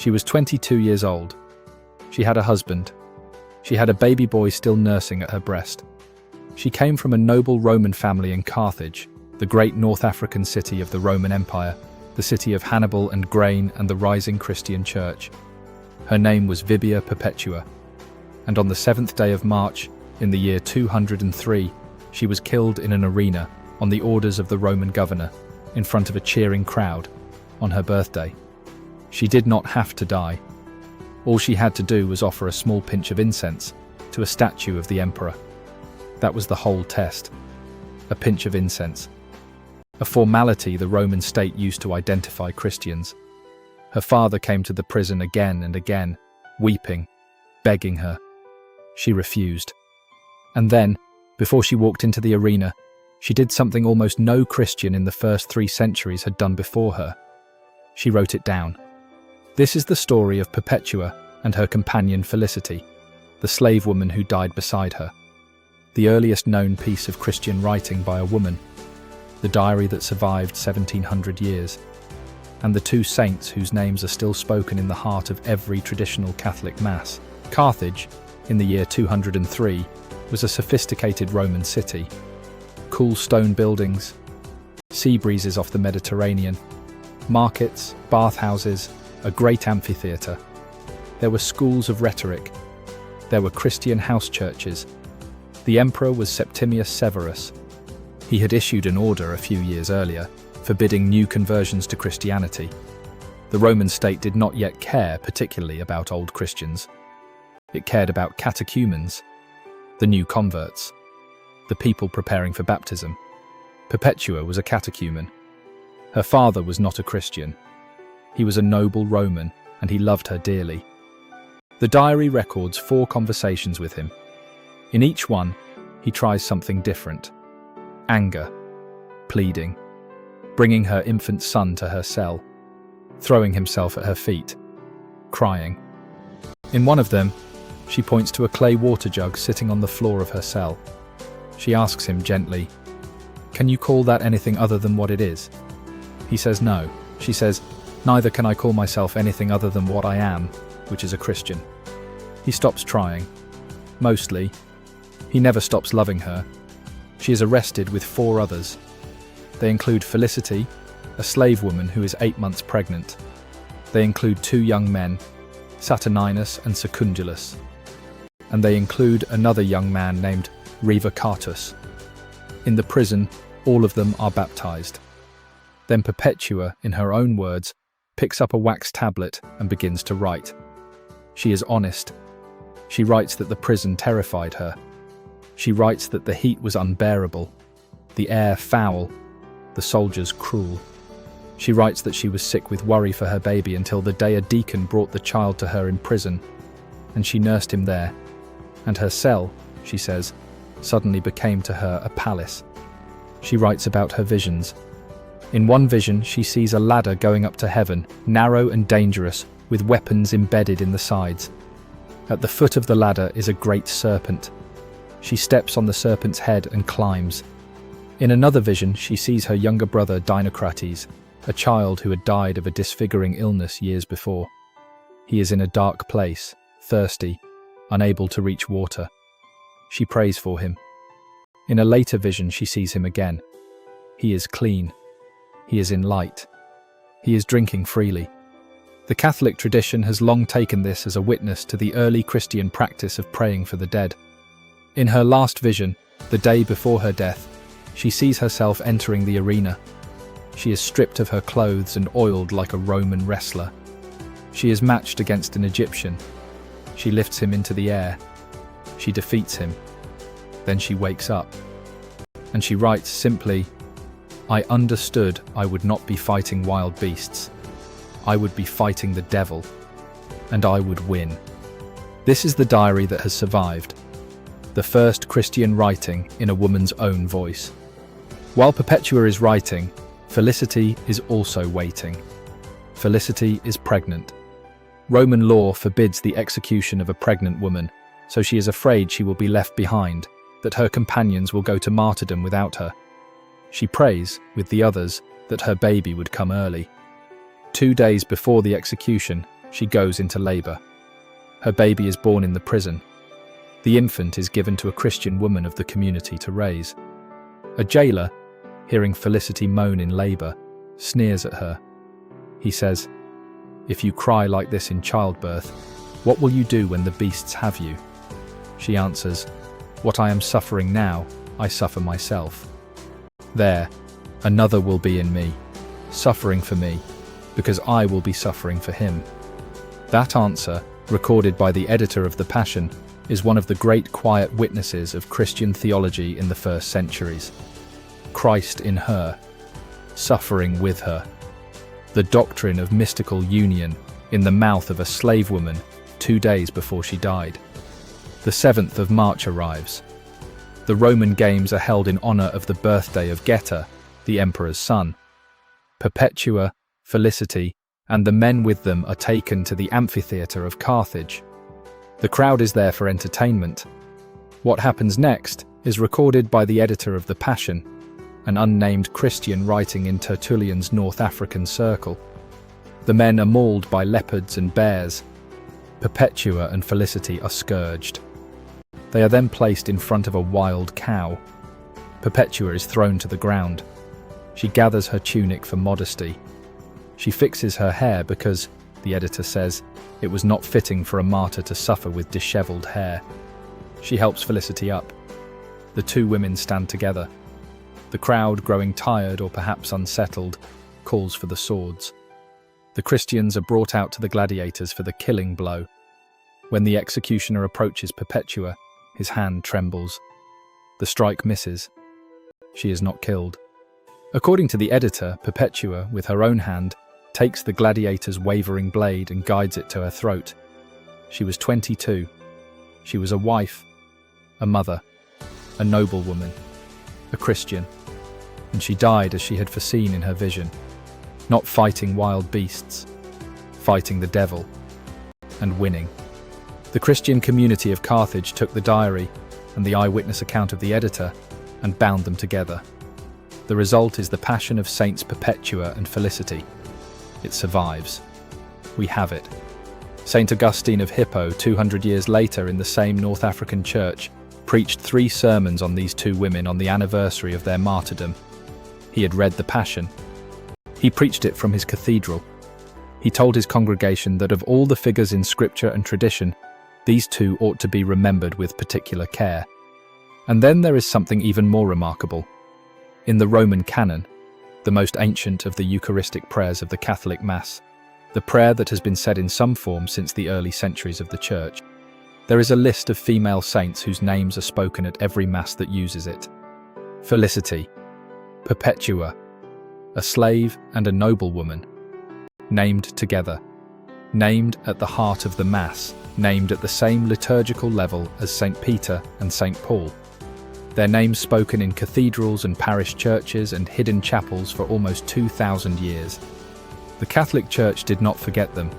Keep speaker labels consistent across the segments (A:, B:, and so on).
A: She was 22 years old. She had a husband. She had a baby boy still nursing at her breast. She came from a noble Roman family in Carthage, the great North African city of the Roman Empire, the city of Hannibal and grain and the rising Christian church. Her name was Vibia Perpetua, and on the 7th day of March, in the year 203, she was killed in an arena on the orders of the Roman governor, in front of a cheering crowd, on her birthday. She did not have to die. All she had to do was offer a small pinch of incense to a statue of the emperor. That was the whole test. A pinch of incense. A formality the Roman state used to identify Christians. Her father came to the prison again and again, weeping, begging her. She refused. And then, before she walked into the arena, she did something almost no Christian in the first 3 centuries had done before her. She wrote it down. This is the story of Perpetua and her companion Felicity, the slave woman who died beside her. The earliest known piece of Christian writing by a woman, the diary that survived 1700 years, and the 2 saints whose names are still spoken in the heart of every traditional Catholic Mass. Carthage, in the year 203, was a sophisticated Roman city. Cool stone buildings, sea breezes off the Mediterranean, markets, bathhouses, a great amphitheater. There were schools of rhetoric. There were Christian house churches. The emperor was Septimius Severus. He had issued an order a few years earlier, forbidding new conversions to Christianity. The Roman state did not yet care particularly about old Christians. It cared about catechumens, the new converts, the people preparing for baptism. Perpetua was a catechumen. Her father was not a Christian. He was a noble Roman, and he loved her dearly. The diary records 4 conversations with him. In each one, he tries something different. Anger, pleading, bringing her infant son to her cell, throwing himself at her feet, crying. In one of them, she points to a clay water jug sitting on the floor of her cell. She asks him gently, "Can you call that anything other than what it is?" He says no. She says, "Neither can I call myself anything other than what I am, which is a Christian." He stops trying. Mostly. He never stops loving her. She is arrested with 4 others. They include Felicity, a slave woman who is 8 months pregnant. They include 2 young men, Saturninus and Secundulus. And they include another young man named Revocatus. In the prison, all of them are baptized. Then Perpetua, in her own words, picks up a wax tablet and begins to write. She is honest. She writes that the prison terrified her. She writes that the heat was unbearable, the air foul, the soldiers cruel. She writes that she was sick with worry for her baby until the day a deacon brought the child to her in prison, and she nursed him there. And her cell, she says, suddenly became to her a palace. She writes about her visions. In one vision, she sees a ladder going up to heaven, narrow and dangerous, with weapons embedded in the sides. At the foot of the ladder is a great serpent. She steps on the serpent's head and climbs. In another vision, she sees her younger brother Dinocrates, a child who had died of a disfiguring illness years before. He is in a dark place, thirsty, unable to reach water. She prays for him. In a later vision, she sees him again. He is clean. He is in light. He is drinking freely. The Catholic tradition has long taken this as a witness to the early Christian practice of praying for the dead. In her last vision, the day before her death, she sees herself entering the arena. She is stripped of her clothes and oiled like a Roman wrestler. She is matched against an Egyptian. She lifts him into the air. She defeats him. Then she wakes up. And she writes simply, "I understood I would not be fighting wild beasts. I would be fighting the devil, and I would win." This is the diary that has survived, the first Christian writing in a woman's own voice. While Perpetua is writing, Felicity is also waiting. Felicity is pregnant. Roman law forbids the execution of a pregnant woman, so she is afraid she will be left behind, that her companions will go to martyrdom without her. She prays, with the others, that her baby would come early. 2 days before the execution, She goes into labor. Her baby is born in the prison. The infant is given to a Christian woman of the community to raise. A jailer, hearing Felicity moan in labor, sneers at her. He says, "If you cry like this in childbirth, what will you do when the beasts have you?" She answers, "What I am suffering now, I suffer myself. There, another will be in me, suffering for me, because I will be suffering for him." That answer, recorded by the editor of the Passion, is one of the great quiet witnesses of Christian theology in the first centuries. Christ in her, suffering with her. The doctrine of mystical union in the mouth of a slave woman 2 days before she died. The 7th of March arrives. The Roman Games are held in honor of the birthday of Geta, the emperor's son. Perpetua, Felicity, and the men with them are taken to the amphitheater of Carthage. The crowd is there for entertainment. What happens next is recorded by the editor of the Passion, an unnamed Christian writing in Tertullian's North African circle. The men are mauled by leopards and bears. Perpetua and Felicity are scourged. They are then placed in front of a wild cow. Perpetua is thrown to the ground. She gathers her tunic for modesty. She fixes her hair because, the editor says, it was not fitting for a martyr to suffer with dishevelled hair. She helps Felicity up. The two women stand together. The crowd, growing tired or perhaps unsettled, calls for the swords. The Christians are brought out to the gladiators for the killing blow. When the executioner approaches Perpetua, his hand trembles. The strike misses. She is not killed. According to the editor, Perpetua, with her own hand, takes the gladiator's wavering blade and guides it to her throat. She was 22. She was a wife, a mother, a noblewoman, a Christian, and she died as she had foreseen in her vision, not fighting wild beasts, fighting the devil, and winning. The Christian community of Carthage took the diary and the eyewitness account of the editor and bound them together. The result is the Passion of Saints Perpetua and Felicity. It survives. We have it. Saint Augustine of Hippo, 200 years later in the same North African church, preached 3 sermons on these two women on the anniversary of their martyrdom. He had read the Passion. He preached it from his cathedral. He told his congregation that of all the figures in scripture and tradition, these two ought to be remembered with particular care. And then there is something even more remarkable. In the Roman Canon, the most ancient of the Eucharistic prayers of the Catholic Mass, the prayer that has been said in some form since the early centuries of the Church, there is a list of female saints whose names are spoken at every Mass that uses it. Felicity, Perpetua, a slave and a noblewoman, named together, named at the heart of the Mass, named at the same liturgical level as St. Peter and St. Paul. Their names spoken in cathedrals and parish churches and hidden chapels for almost 2,000 years. The Catholic Church did not forget them.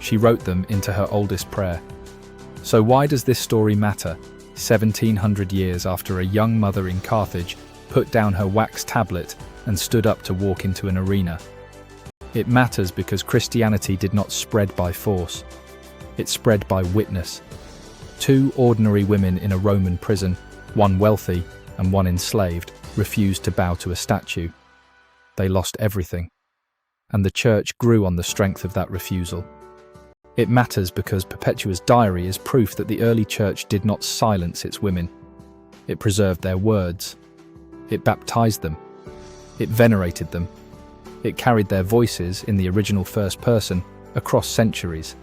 A: She wrote them into her oldest prayer. So why does this story matter, 1,700 years after a young mother in Carthage put down her wax tablet and stood up to walk into an arena? It matters because Christianity did not spread by force. It spread by witness. 2 ordinary women in a Roman prison, one wealthy and one enslaved, refused to bow to a statue. They lost everything. And the Church grew on the strength of that refusal. It matters because Perpetua's diary is proof that the early Church did not silence its women. It preserved their words. It baptized them. It venerated them. It carried their voices in the original first person across centuries.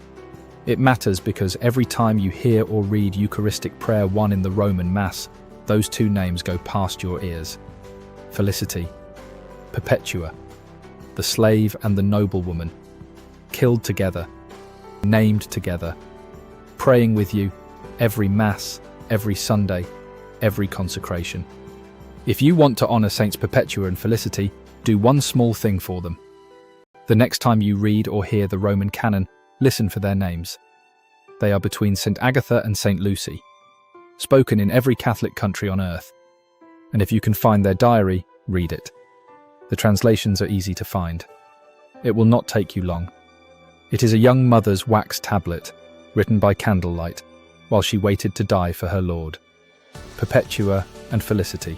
A: It matters because every time you hear or read Eucharistic Prayer I in the Roman Mass, those 2 names go past your ears. Felicity, Perpetua, the slave and the noblewoman, killed together, named together, praying with you every Mass, every Sunday, every consecration. If you want to honour Saints Perpetua and Felicity, do one small thing for them. The next time you read or hear the Roman Canon, listen for their names. They are between St. Agatha and St. Lucy, spoken in every Catholic country on earth. And if you can find their diary, read it. The translations are easy to find. It will not take you long. It is a young mother's wax tablet, written by candlelight, while she waited to die for her Lord. Perpetua and Felicity,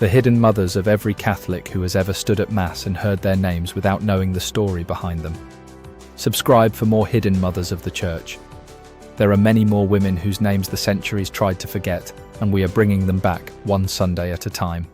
A: the hidden mothers of every Catholic who has ever stood at Mass and heard their names without knowing the story behind them. Subscribe for more hidden mothers of the Church. There are many more women whose names the centuries tried to forget, and we are bringing them back one Sunday at a time.